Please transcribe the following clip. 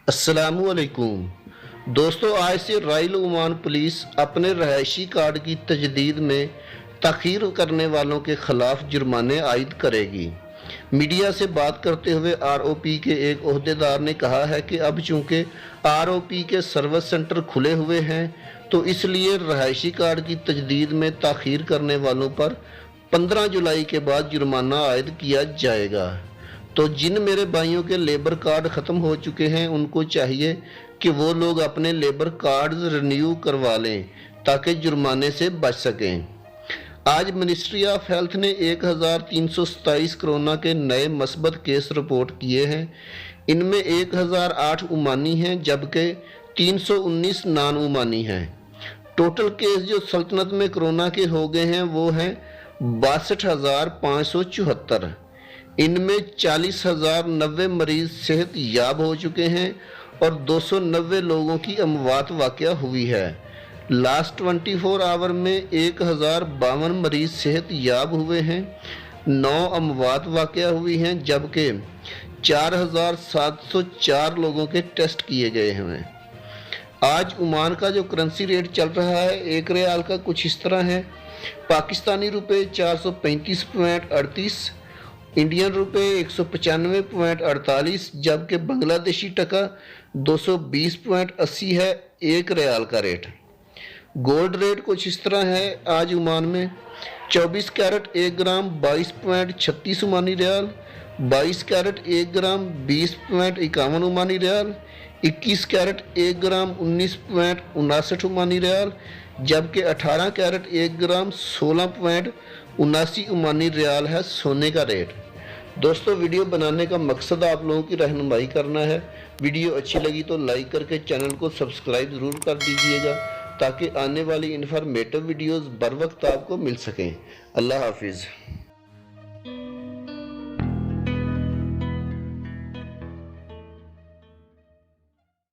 अस्सलामुअलैकुम दोस्तों, आज से रॉयल ओमान पुलिस अपने रहायशी कार्ड की तजदीद में तखीर करने वालों के खिलाफ जुर्माने आयद करेगी। मीडिया से बात करते हुए आरओपी के एक ओहदेदार ने कहा है कि अब चूंकि आरओपी के सर्विस सेंटर खुले हुए हैं तो इसलिए रहायशी कार्ड की तजदीद में तखीर करने वालों पर 15 जुलाई के बाद जुर्माना आयद किया जाएगा। तो जिन मेरे भाइयों के लेबर कार्ड ख़त्म हो चुके हैं उनको चाहिए कि वो लोग अपने लेबर कार्ड्स रिन्यू करवा लें ताकि जुर्माने से बच सकें। आज मिनिस्ट्री ऑफ हेल्थ ने 1327 कोरोना के नए मस्बत केस रिपोर्ट किए हैं। इनमें 1008 उमानी हैं जबकि 319 नान उमानी हैं। टोटल केस जो सल्तनत में कोरोना के हो गए हैं वो हैं 62,574। इनमें 40,090 मरीज सेहत याब हो चुके हैं और 290 लोगों की अमवात वाक़या हुई है। लास्ट 24 आवर में 1052 मरीज सेहत याब हुए हैं, 9 अमवात वाक़या हुई हैं जबकि 4,704 लोगों के टेस्ट किए गए हैं। आज ओमान का जो करेंसी रेट चल रहा है एक रियाल का कुछ इस तरह है। पाकिस्तानी रुपये 435.38, इंडियन रुपये 195.48 जबकि बांग्लादेशी टका 220.80 है एक रियाल का रेट। गोल्ड रेट कुछ इस तरह है आज ओमान में 24 कैरेट 1 ग्राम 22.36 ओमानी रियाल, 22 कैरेट 1 ग्राम 20.51 ओमानी रियाल, 21 कैरेट 1 ग्राम 19.59 ओमानी रियाल जबकि 18 कैरेट 1 ग्राम 16.79 ओमानी रियाल है सोने का रेट। दोस्तों, वीडियो बनाने का मकसद आप लोगों की रहनुमाई करना है। वीडियो अच्छी लगी तो लाइक करके चैनल को सब्सक्राइब ज़रूर कर दीजिएगा ताकि आने वाली इन्फॉर्मेटिव वीडियोस बर वक्त आपको मिल सकें। अल्लाह हाफिज़।